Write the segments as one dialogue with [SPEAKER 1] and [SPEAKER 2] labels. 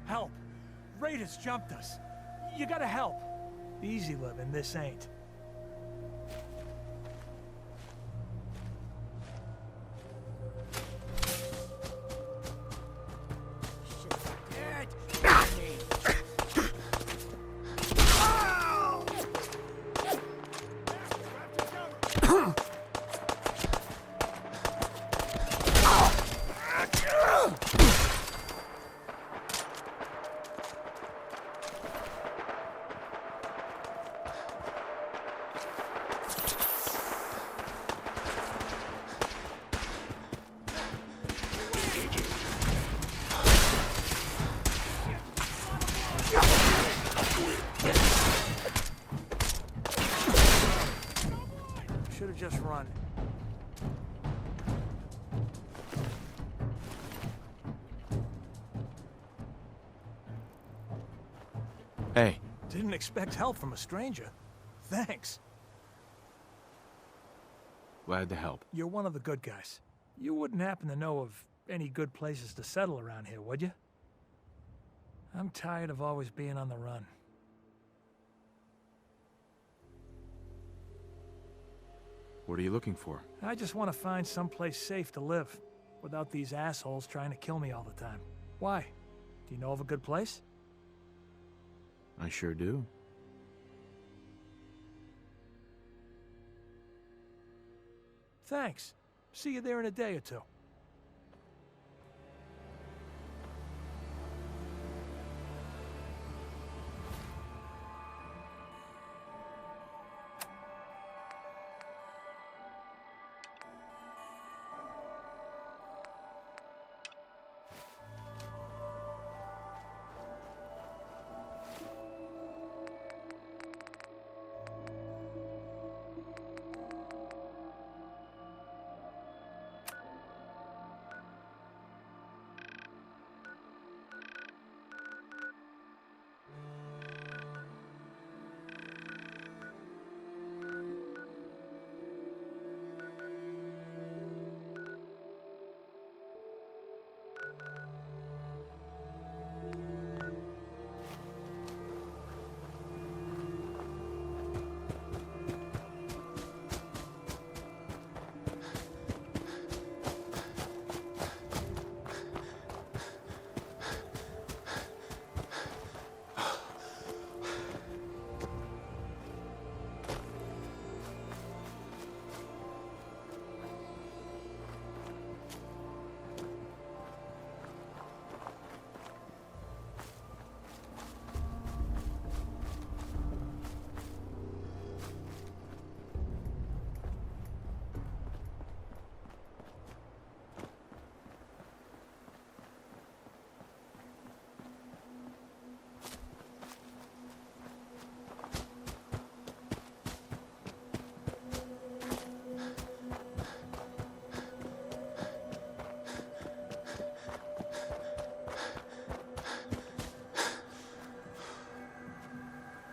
[SPEAKER 1] Help! Raiders jumped us. You gotta help. Easy living, this ain't. Should've just run.
[SPEAKER 2] Hey.
[SPEAKER 1] Didn't expect help from a stranger. Thanks.
[SPEAKER 2] Glad to help.
[SPEAKER 1] You're one of the good guys. You wouldn't happen to know of any good places to settle around here, would you? I'm tired of always being on the run.
[SPEAKER 2] What are you looking for?
[SPEAKER 1] I just want to find someplace safe to live, without these assholes trying to kill me all the time. Why? Do you know of a good place?
[SPEAKER 2] I sure do.
[SPEAKER 1] Thanks. See you there in a day or two.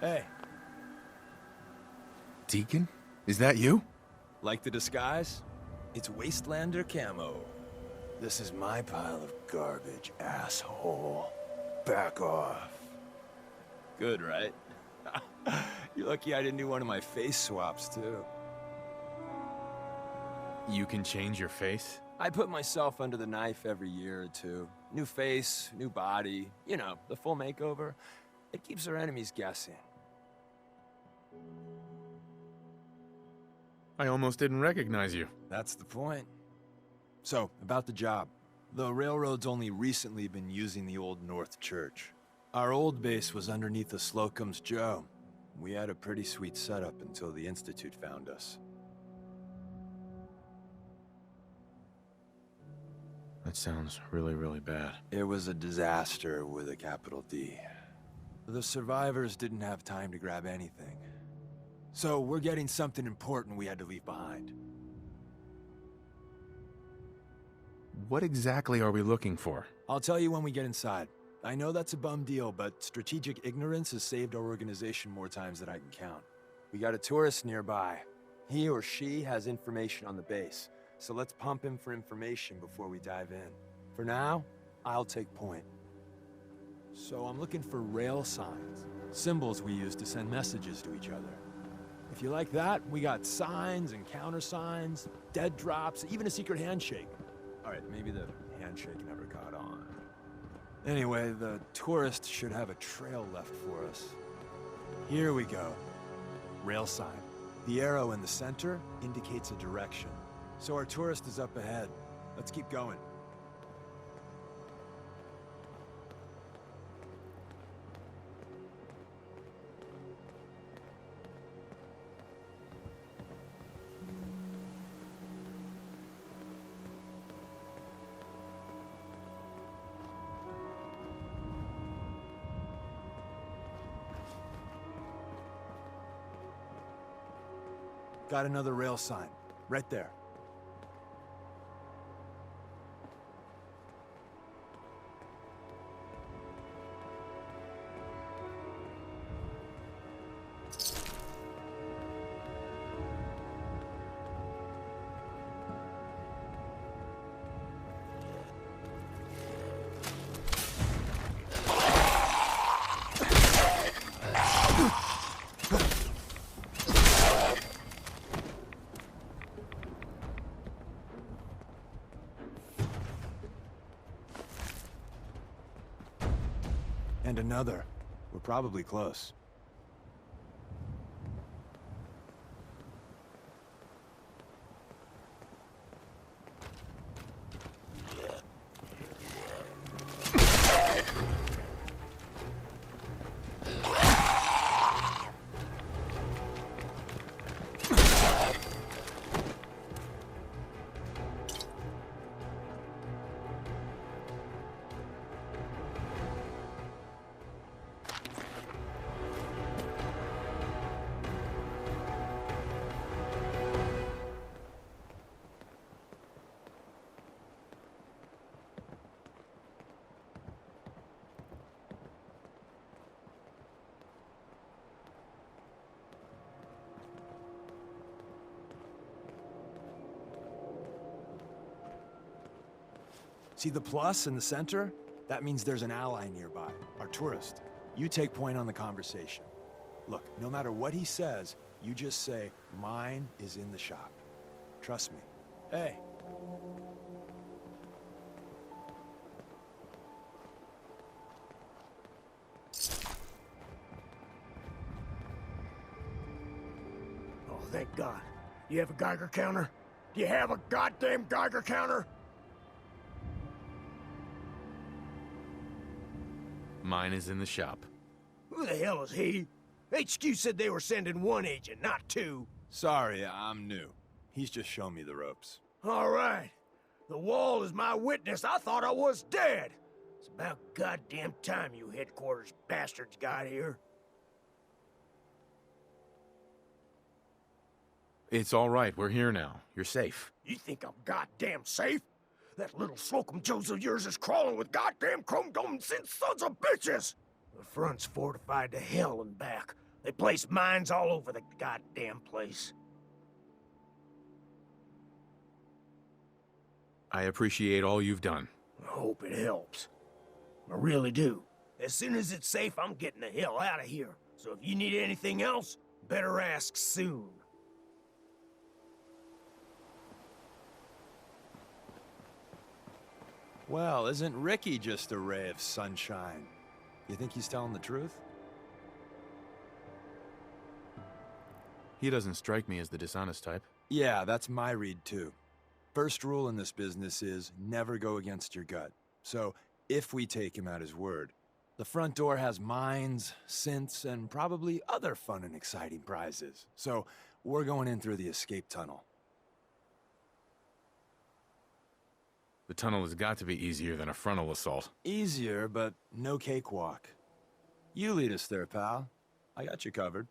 [SPEAKER 1] Hey.
[SPEAKER 2] Deacon? Is that you?
[SPEAKER 3] Like the disguise? It's Wastelander camo.
[SPEAKER 4] This is my pile of garbage, asshole. Back off.
[SPEAKER 3] Good, right? You're lucky I didn't do one of my face swaps, too.
[SPEAKER 2] You can change your face?
[SPEAKER 3] I put myself under the knife every year or two. New face, new body, you know, the full makeover. It keeps our enemies guessing.
[SPEAKER 2] I almost didn't recognize you.
[SPEAKER 3] That's the point. So, about the job. The railroad's only recently been using the Old North Church. Our old base was underneath the Slocum's Joe. We had a pretty sweet setup until the Institute found us.
[SPEAKER 2] That sounds really, really bad.
[SPEAKER 3] It was a disaster with a capital D. The survivors didn't have time to grab anything. So we're getting something important we had to leave behind.
[SPEAKER 2] What exactly are we looking for?
[SPEAKER 3] I'll tell you when we get inside. I know that's a bum deal, but strategic ignorance has saved our organization more times than I can count. We got a tourist nearby. He or she has information on the base, so let's pump him for information before we dive in. For now, I'll take point. So I'm looking for rail signs, symbols we use to send messages to each other. If you like that, we got signs and countersigns, dead drops, even a secret handshake. All right, maybe the handshake never caught on. Anyway, the tourist should have a trail left for us. Here we go. Rail sign. The arrow in the center indicates a direction. So our tourist is up ahead. Let's keep going. Got another rail sign, right there. And another. We're probably close. See the plus in the center? That means there's an ally nearby, our tourist. You take point on the conversation. Look, no matter what he says, you just say, "Mine is in the shop." Trust me. Hey.
[SPEAKER 5] Oh, thank God. You have a Geiger counter? Do you have a goddamn Geiger counter?
[SPEAKER 2] Mine is in the shop.
[SPEAKER 5] Who the hell is he? HQ said they were sending one agent, not two.
[SPEAKER 3] Sorry, I'm new. He's just shown me the ropes.
[SPEAKER 5] All right. The wall is my witness. I thought I was dead. It's about goddamn time you headquarters bastards got here.
[SPEAKER 2] It's all right. We're here now. You're safe.
[SPEAKER 5] You think I'm goddamn safe? That little Slocum Joes of yours is crawling with goddamn chrome-domed sons of bitches! The front's fortified to hell and back. They place mines all over the goddamn place.
[SPEAKER 2] I appreciate all you've done.
[SPEAKER 5] I hope it helps. I really do. As soon as it's safe, I'm getting the hell out of here. So if you need anything else, better ask soon.
[SPEAKER 3] Well, isn't Ricky just a ray of sunshine? You think he's telling the truth?
[SPEAKER 2] He doesn't strike me as the dishonest type.
[SPEAKER 3] Yeah, that's my read too. First rule in this business is never go against your gut. So, if we take him at his word, the front door has mines, synths, and probably other fun and exciting prizes. So, we're going in through the escape tunnel.
[SPEAKER 2] The tunnel has got to be easier than a frontal assault.
[SPEAKER 3] Easier, but no cakewalk. You lead us there, pal. I got you covered.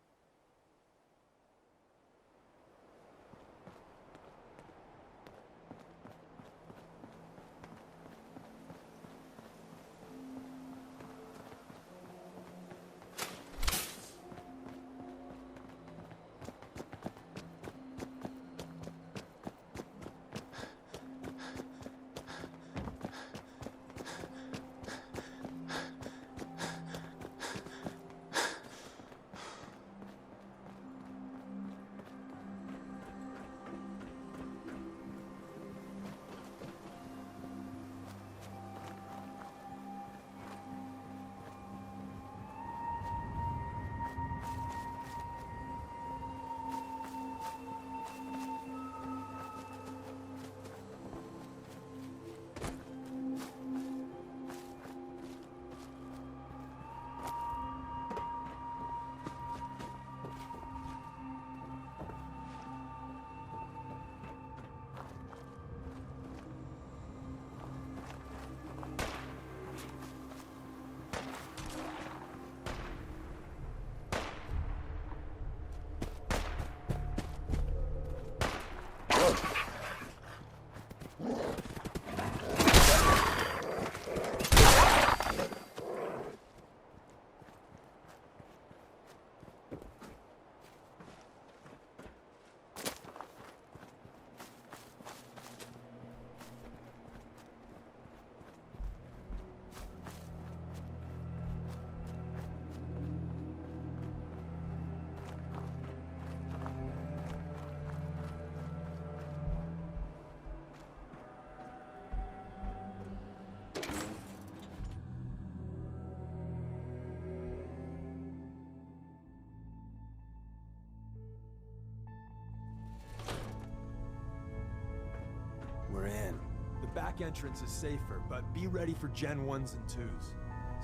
[SPEAKER 3] back entrance is safer, but be ready for Gen 1s and 2s.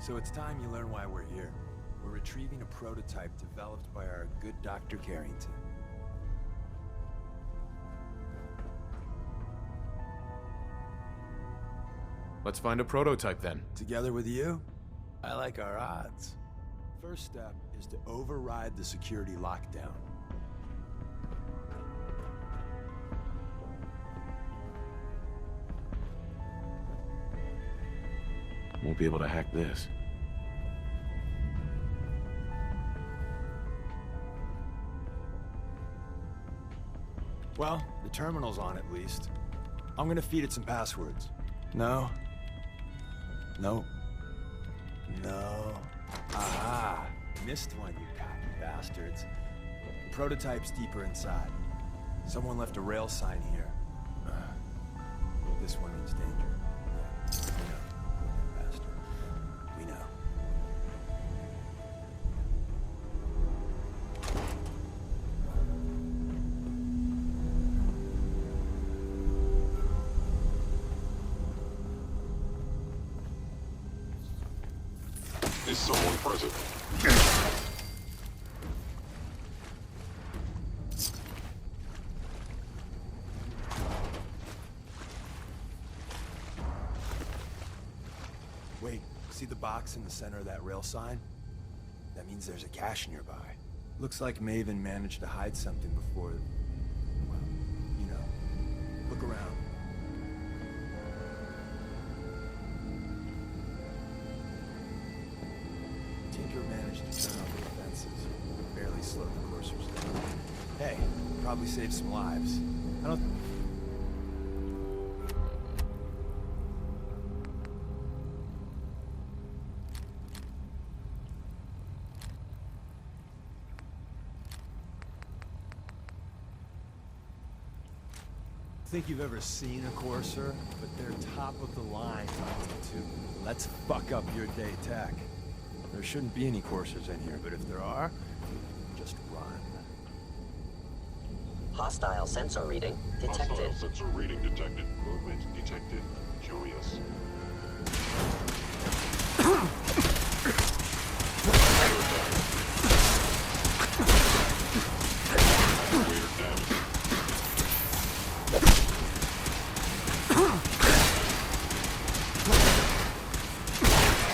[SPEAKER 3] So it's time you learn why we're here. We're retrieving a prototype developed by our good Dr. Carrington.
[SPEAKER 2] Let's find a prototype then.
[SPEAKER 3] Together with you, I like our odds. First step is to override the security lockdown.
[SPEAKER 2] Won't be able to hack this.
[SPEAKER 3] Well, the terminal's on at least. I'm gonna feed it some passwords. No. No. No. Aha! Missed one, you cocky bastards. The prototype's deeper inside. Someone left a rail sign here. This one means danger. Yeah, we know. Bastard. We know.
[SPEAKER 6] Is someone present?
[SPEAKER 3] Wait, see the box in the center of that rail sign? That means there's a cache nearby. Looks like Maven managed to hide something before... well, you know. Look around. Tinker managed to turn off the defenses. Barely slowed the coursers down. Hey, probably saved some lives. I don't... think you've ever seen a courser, but they're top of the line to let's fuck up your day tech. There shouldn't be any coursers in here, but if there are, just run.
[SPEAKER 7] Hostile sensor reading detected.
[SPEAKER 6] Hostile sensor reading detected. Movement detected. Curious. Weird damage.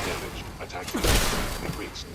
[SPEAKER 6] Damage. Attack increased.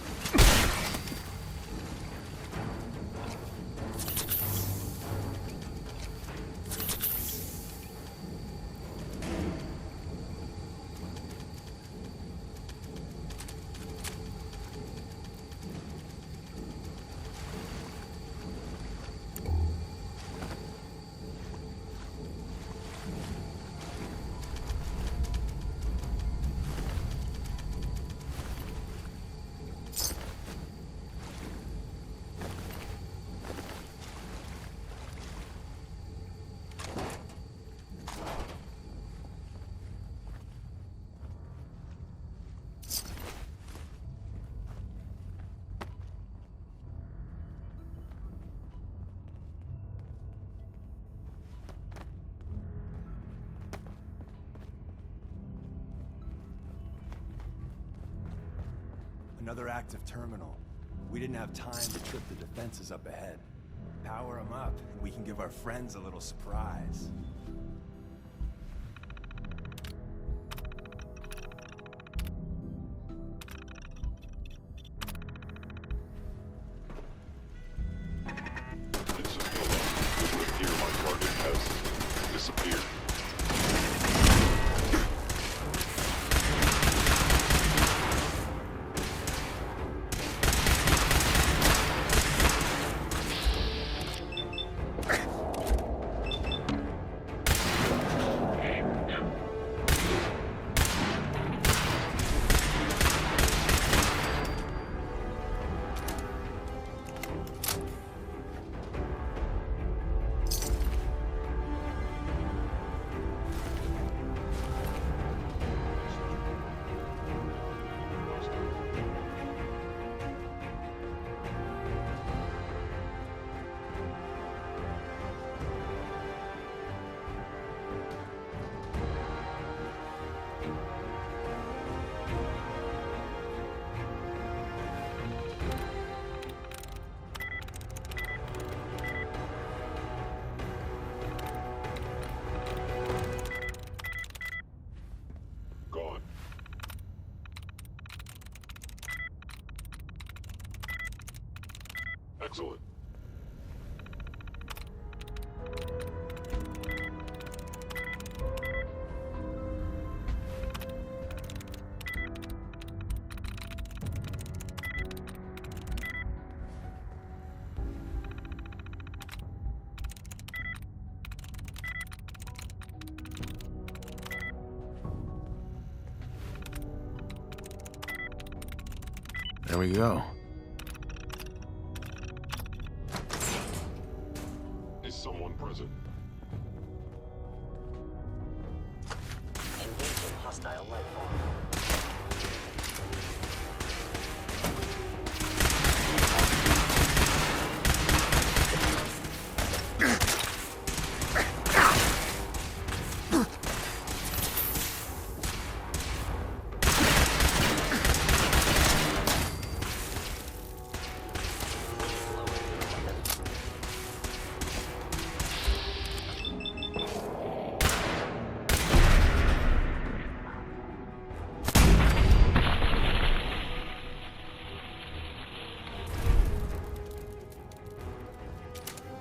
[SPEAKER 3] Another active terminal. We didn't have time to trip the defenses up ahead. Power them up, and we can give our friends a little surprise.
[SPEAKER 6] It's a building. It would appear my target has disappeared. Excellent.
[SPEAKER 2] There we go.
[SPEAKER 6] Is someone present?
[SPEAKER 7] Engaging hostile life form.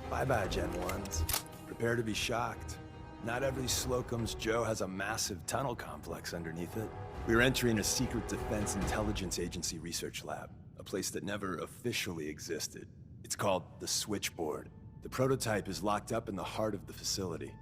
[SPEAKER 3] Bye-bye, Gen 1s. Prepare to be shocked. Not every Slocum's Joe has a massive tunnel complex underneath it. We're entering a secret Defense Intelligence Agency research lab, a place that never officially existed. It's called the Switchboard. The prototype is locked up in the heart of the facility.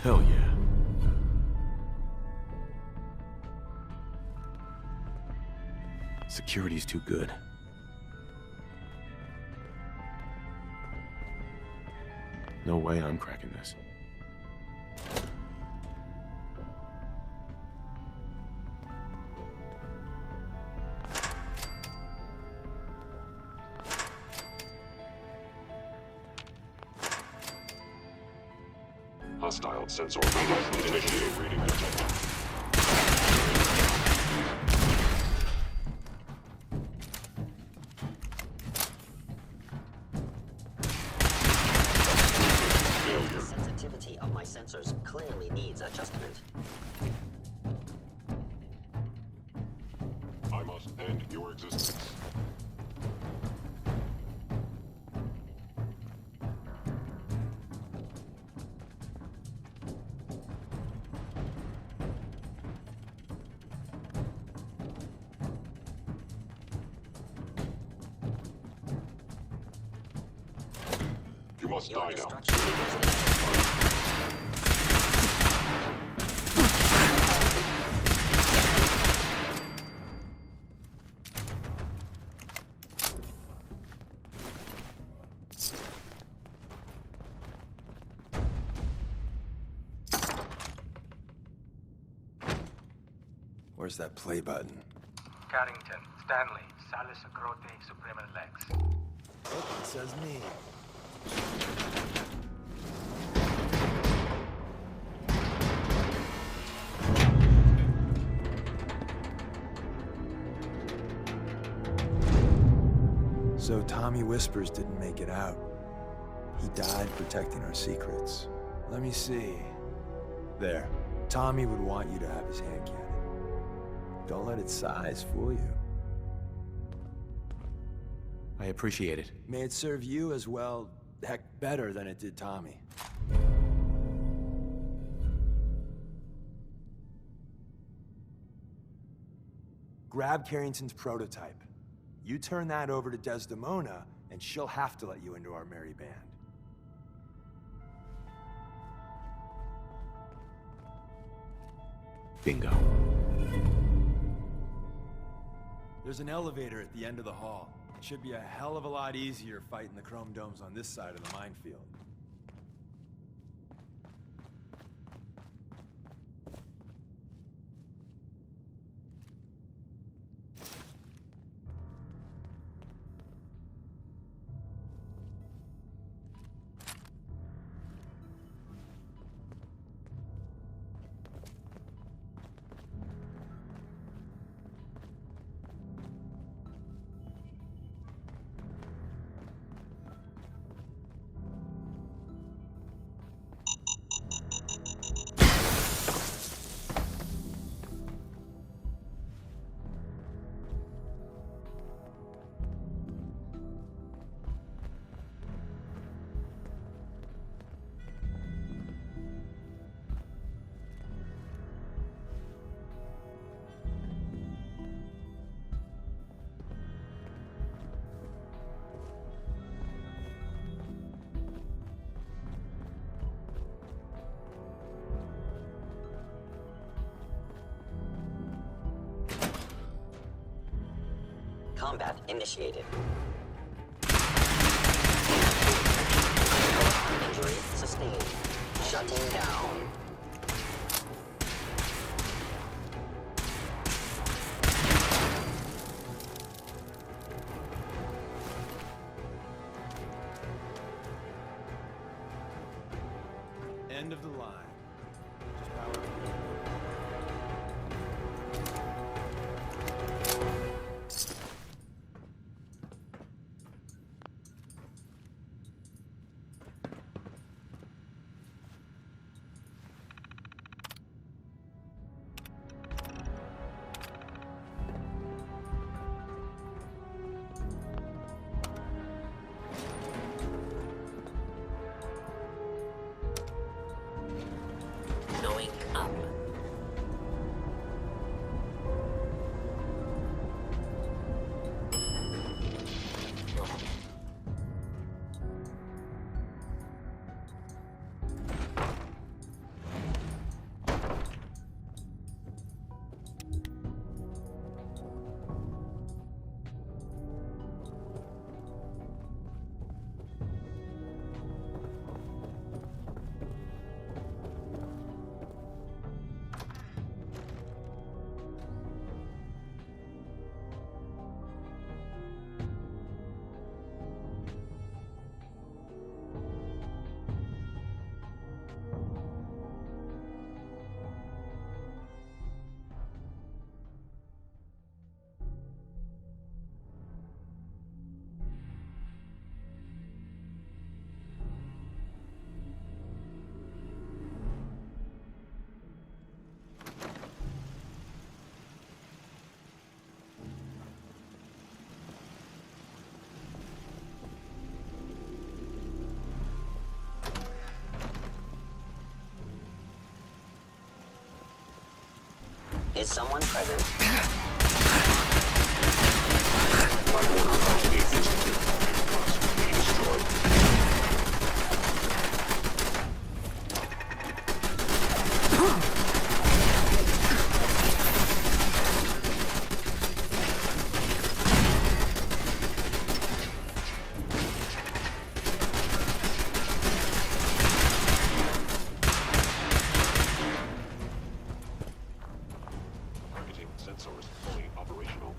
[SPEAKER 2] Hell yeah. Security's too good. No way I'm cracking this.
[SPEAKER 6] Hostile sensor reading. Initiate reading detected.
[SPEAKER 7] The sensitivity of my sensors clearly needs adjustment.
[SPEAKER 6] I must end your existence. You must
[SPEAKER 7] Your
[SPEAKER 6] die now.
[SPEAKER 7] destruction is
[SPEAKER 3] Where's that play button?
[SPEAKER 8] Carrington, Stanley, Salis Acrote, Suprema Lex.
[SPEAKER 3] Oh, it says me. So Tommy Whispers didn't make it out. He died protecting our secrets. Let me see. There. Tommy would want you to have his hand cannon. Don't let its size fool you.
[SPEAKER 2] I appreciate it.
[SPEAKER 3] May it serve you as well, heck, better than it did Tommy. Grab Carrington's prototype. You turn that over to Desdemona, and she'll have to let you into our merry band.
[SPEAKER 2] Bingo.
[SPEAKER 3] There's an elevator at the end of the hall. It should be a hell of a lot easier fighting the chrome domes on this side of the minefield.
[SPEAKER 7] Combat initiated. Injury sustained. Shutting down.
[SPEAKER 3] End of the line. Just power.
[SPEAKER 7] Going up. Is someone present?
[SPEAKER 6] Targeting sensors fully operational.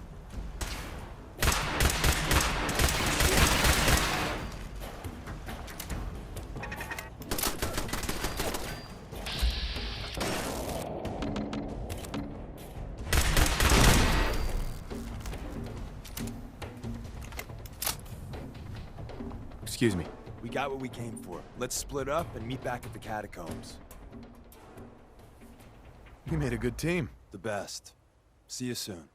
[SPEAKER 2] Excuse me.
[SPEAKER 3] We got what we came for. Let's split up and meet back at the catacombs.
[SPEAKER 2] We made a good team.
[SPEAKER 3] The best. See you soon.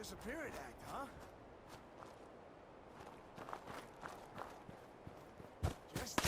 [SPEAKER 5] disappearing act, huh? Just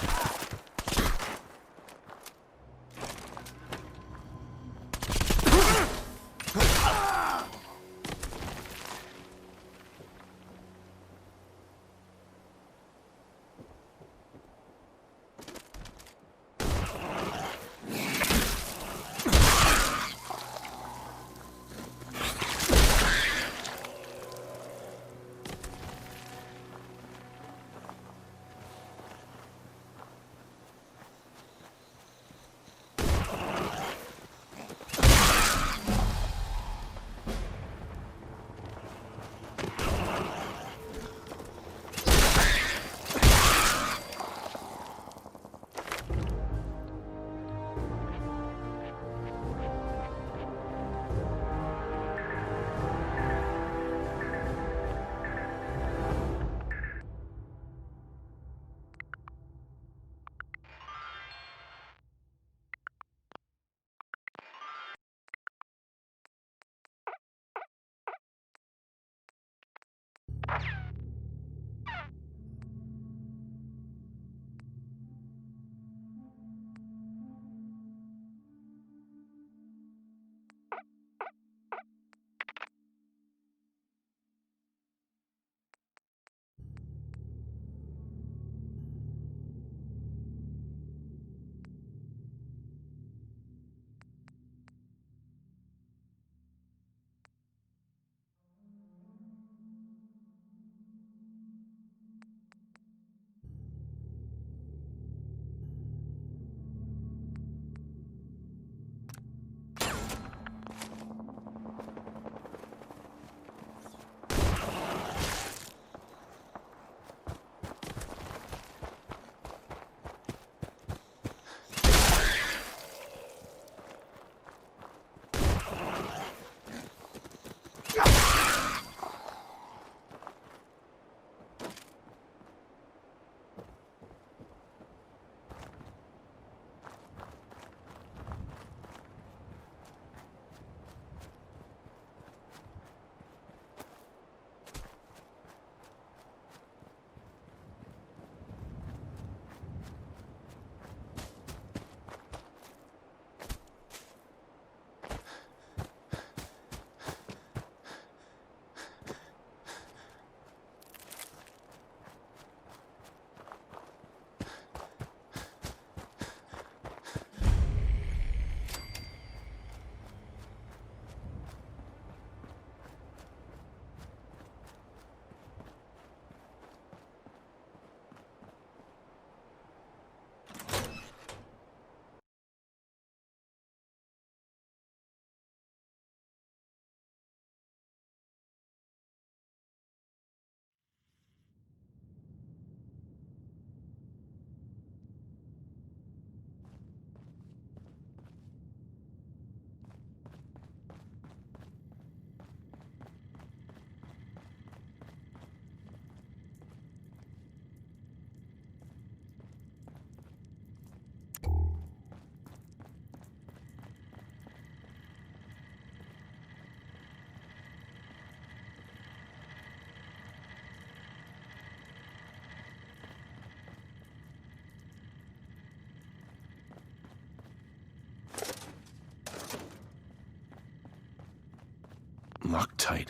[SPEAKER 2] Loctite.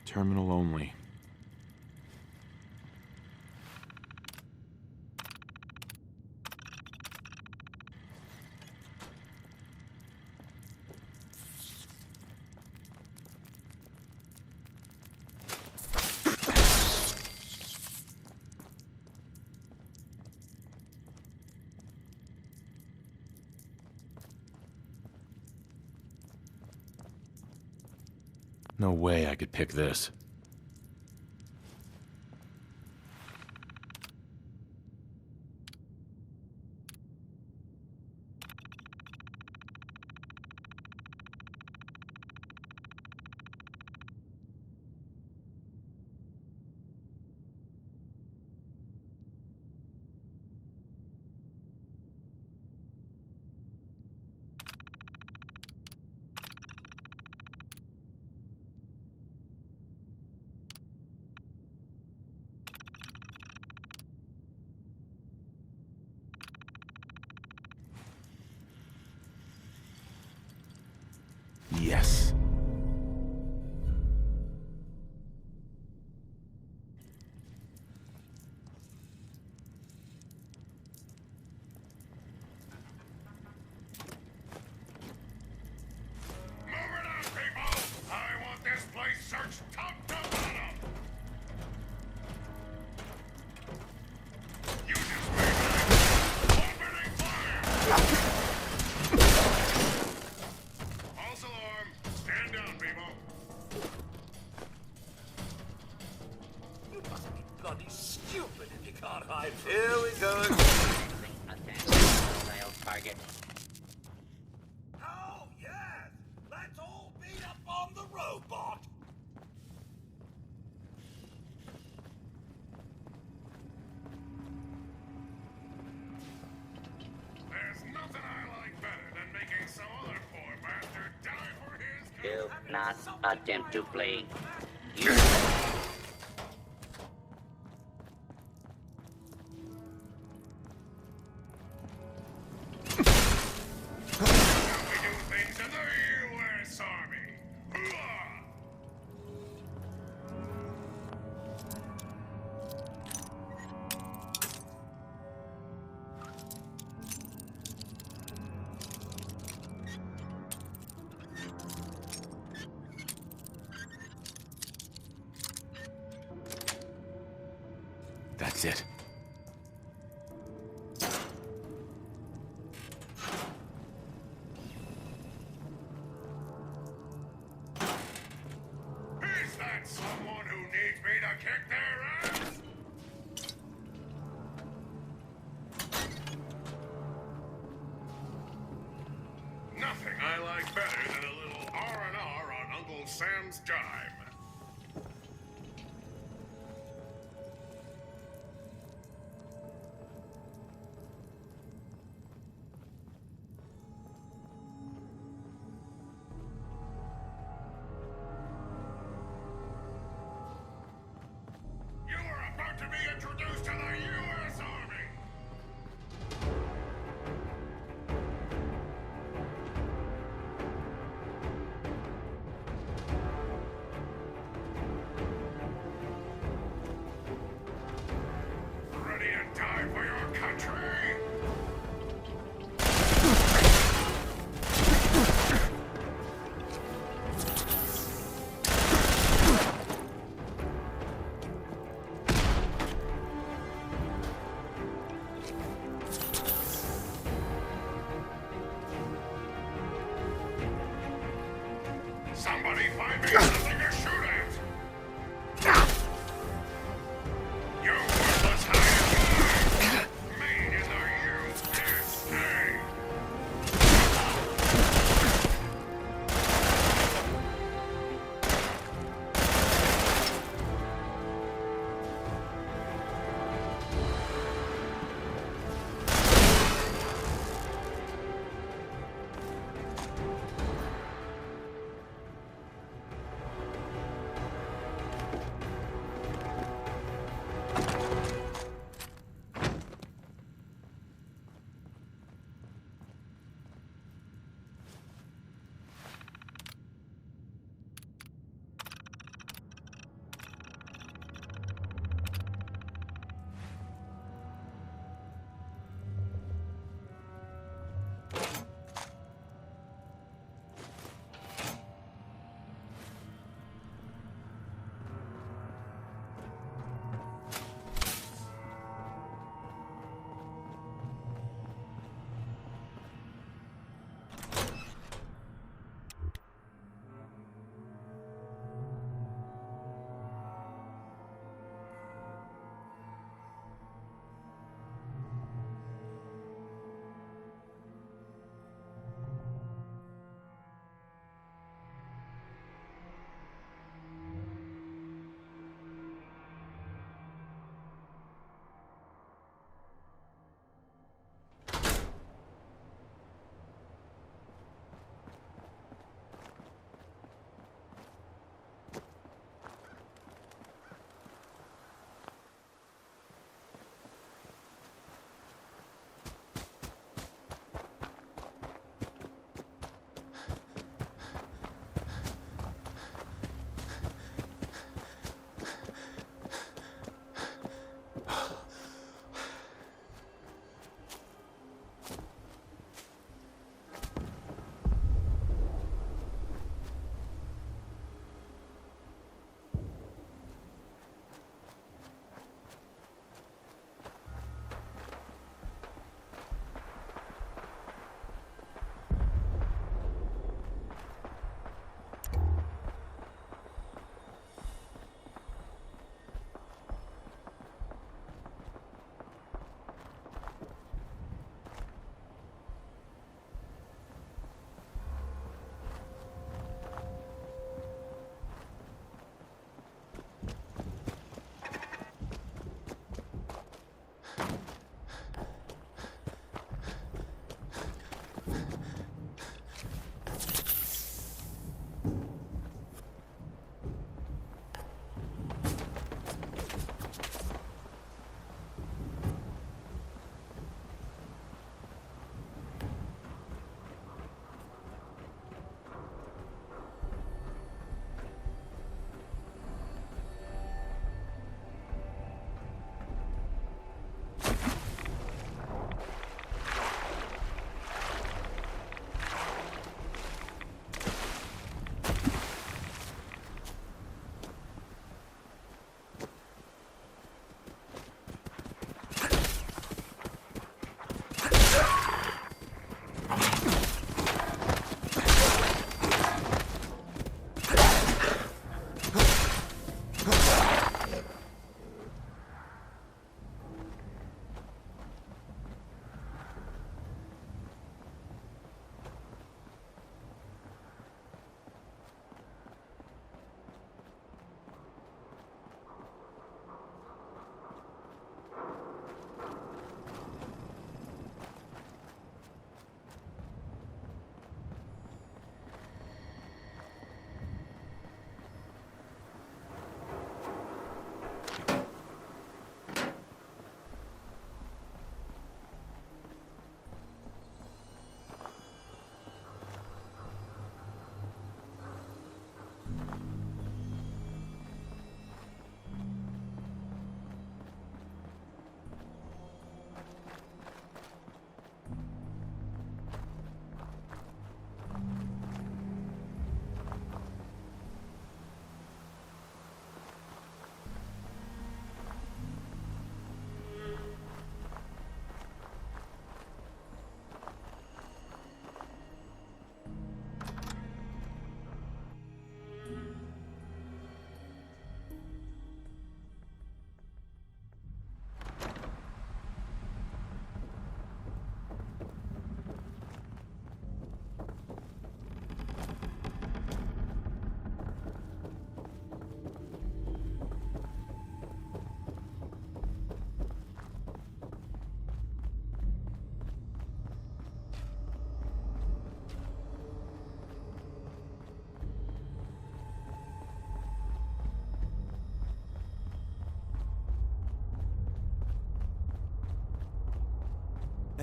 [SPEAKER 2] Terminal only. No way I could pick this. Yes.
[SPEAKER 5] Bloody stupid if you can't hide. Here we go.
[SPEAKER 7] Target.
[SPEAKER 5] Oh, yes! Let's all beat up on the robot!
[SPEAKER 6] There's nothing I like better than making some other poor bastard die for his
[SPEAKER 7] Do not attempt to flee.
[SPEAKER 6] We do things in the U.S. Army. Hoorah!
[SPEAKER 2] That's it.
[SPEAKER 6] Is that someone who needs me to kick their ass? Nothing I like better than a little R&R on Uncle Sam's dime. You are about to be introduced to the U.S. Army! Ready to die for your country? Somebody find me something to shoot at! You worthless hive! Made in the USA!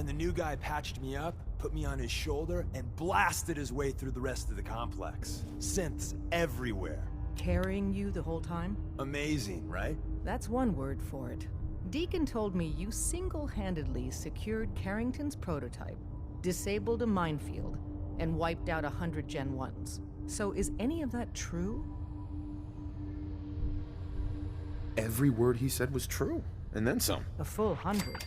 [SPEAKER 3] and the new guy patched me up, put me on his shoulder, and blasted his way through the rest of the complex. Synths everywhere.
[SPEAKER 9] Carrying you the whole time?
[SPEAKER 3] Amazing, right?
[SPEAKER 9] That's one word for it. Deacon told me you single-handedly secured Carrington's prototype, disabled a minefield, and wiped out 100 Gen 1s. So is any of that true?
[SPEAKER 2] Every word he said was true, and then some.
[SPEAKER 9] A full 100.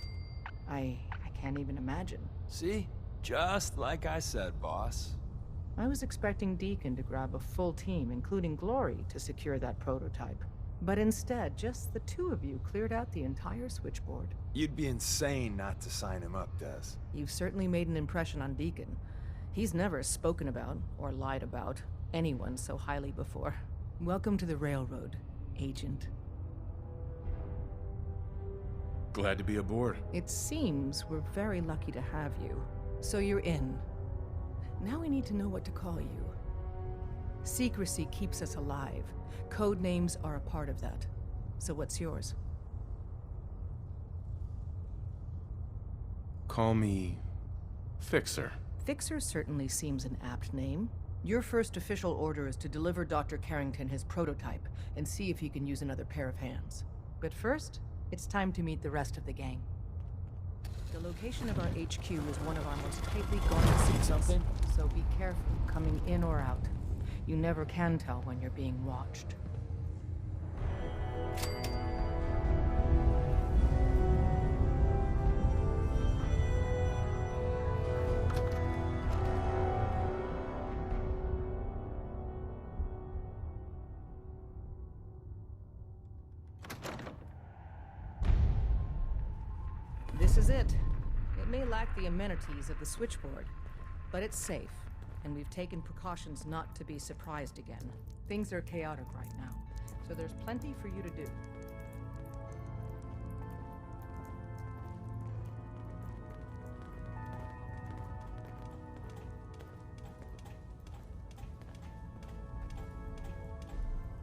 [SPEAKER 9] I can't even imagine.
[SPEAKER 3] See? Just like I said, boss.
[SPEAKER 9] I was expecting Deacon to grab a full team, including Glory, to secure that prototype. But instead, just the two of you cleared out the entire switchboard.
[SPEAKER 3] You'd be insane not to sign him up, Des.
[SPEAKER 9] You've certainly made an impression on Deacon. He's never spoken about, or lied about, anyone so highly before. Welcome to the Railroad, Agent.
[SPEAKER 2] Glad to be aboard.
[SPEAKER 9] It seems we're very lucky to have you. So you're in. Now we need to know what to call you. Secrecy keeps us alive. Code names are a part of that. So what's yours?
[SPEAKER 2] Call me Fixer.
[SPEAKER 9] Fixer certainly seems an apt name. Your first official order is to deliver Dr. Carrington his prototype and see if he can use another pair of hands. But first, it's time to meet the rest of the gang. The location of our HQ is one of our most tightly guarded secrets, so be careful coming in or out. You never can tell when you're being watched. This is it. It may lack the amenities of the switchboard, but it's safe, and we've taken precautions not to be surprised again. Things are chaotic right now, so there's plenty for you to do.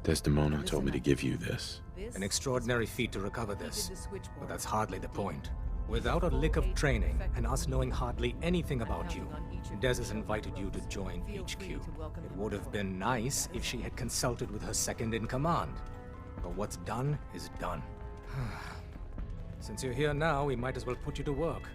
[SPEAKER 2] Desdemona told me to give you this.
[SPEAKER 10] An extraordinary feat to recover this, but that's hardly the point. Without a lick of training, and us knowing hardly anything about you, Des has invited you to join HQ. It would have been nice if she had consulted with her second-in-command. But what's done is done. Since you're here now, we might as well put you to work.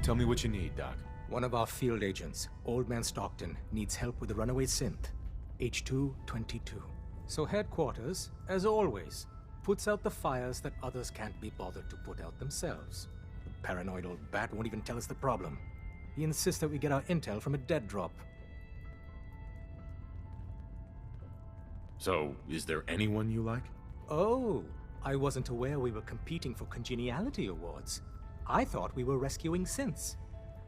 [SPEAKER 2] Tell me what you need, Doc.
[SPEAKER 10] One of our field agents, Old Man Stockton, needs help with the runaway synth, H222. So headquarters, as always, puts out the fires that others can't be bothered to put out themselves. The paranoid old bat won't even tell us the problem. He insists that we get our intel from a dead drop.
[SPEAKER 2] So, is there anyone you like?
[SPEAKER 10] Oh, I wasn't aware we were competing for congeniality awards. I thought we were rescuing synths.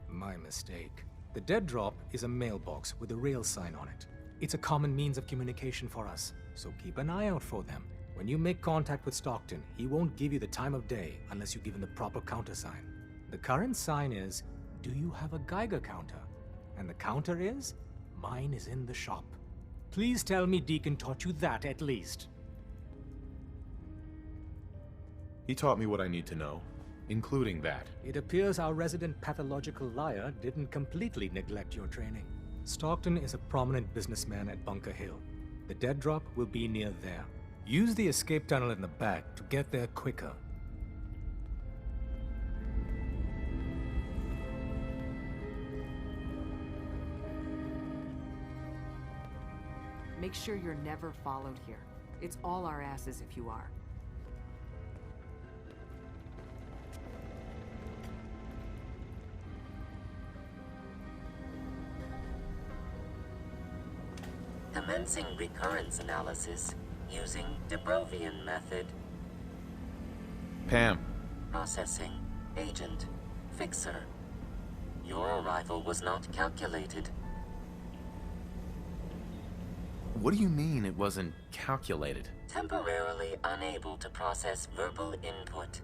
[SPEAKER 10] My mistake. The dead drop is a mailbox with a rail sign on it. It's a common means of communication for us, so keep an eye out for them. When you make contact with Stockton, he won't give you the time of day unless you give him the proper countersign. The current sign is, do you have a Geiger counter? And the counter is, mine is in the shop. Please tell me Deacon taught you that at least.
[SPEAKER 2] He taught me what I need to know, including that.
[SPEAKER 10] It appears our resident pathological liar didn't completely neglect your training. Stockton is a prominent businessman at Bunker Hill. The dead drop will be near there. Use the escape tunnel in the back to get there quicker.
[SPEAKER 11] Make sure you're never followed here. It's all our asses if you are.
[SPEAKER 7] Commencing recurrence analysis using Dubrovian method.
[SPEAKER 2] Pam.
[SPEAKER 7] Processing. Agent. Fixer. Your arrival was not calculated.
[SPEAKER 2] What do you mean it wasn't calculated?
[SPEAKER 7] Temporarily unable to process verbal input.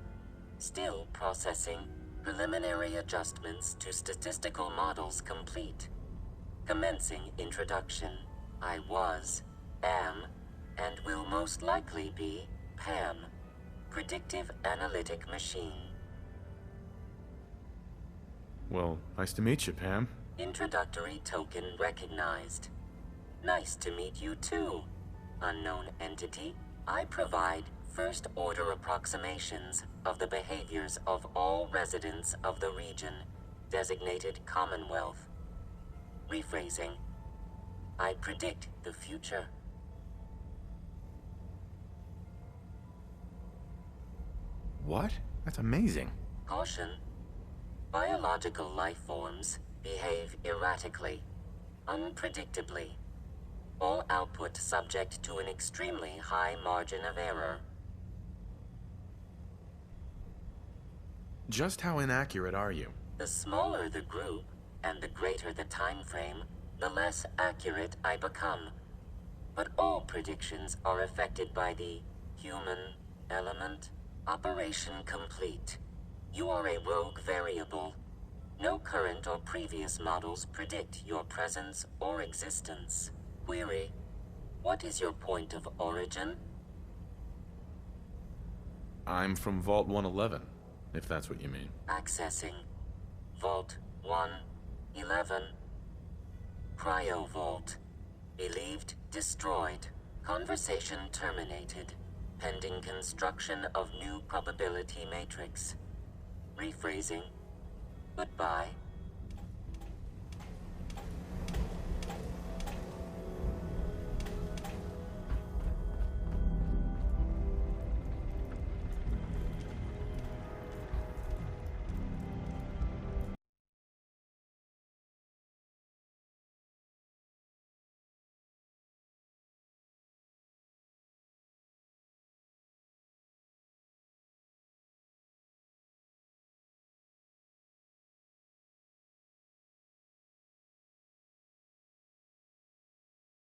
[SPEAKER 7] Still processing. Preliminary adjustments to statistical models complete. Commencing introduction. I was, am, and will most likely be Pam. Predictive analytic machine.
[SPEAKER 2] Well, nice to meet you, Pam.
[SPEAKER 7] Introductory token recognized. Nice to meet you too. Unknown entity, I provide first-order approximations of the behaviors of all residents of the region, designated Commonwealth. Rephrasing. I predict the future.
[SPEAKER 2] What? That's amazing.
[SPEAKER 7] Caution. Biological life forms behave erratically, unpredictably. All output subject to an extremely high margin of error.
[SPEAKER 2] Just how inaccurate are you?
[SPEAKER 7] The smaller the group, and the greater the time frame, the less accurate I become. But all predictions are affected by the human element. Operation complete. You are a rogue variable. No current or previous models predict your presence or existence. Query. What is your point of origin?
[SPEAKER 2] I'm from Vault 111, if that's what you mean.
[SPEAKER 7] Accessing. Vault 111. Cryo Vault. Believed destroyed. Conversation terminated. Pending construction of new probability matrix. Rephrasing. Goodbye.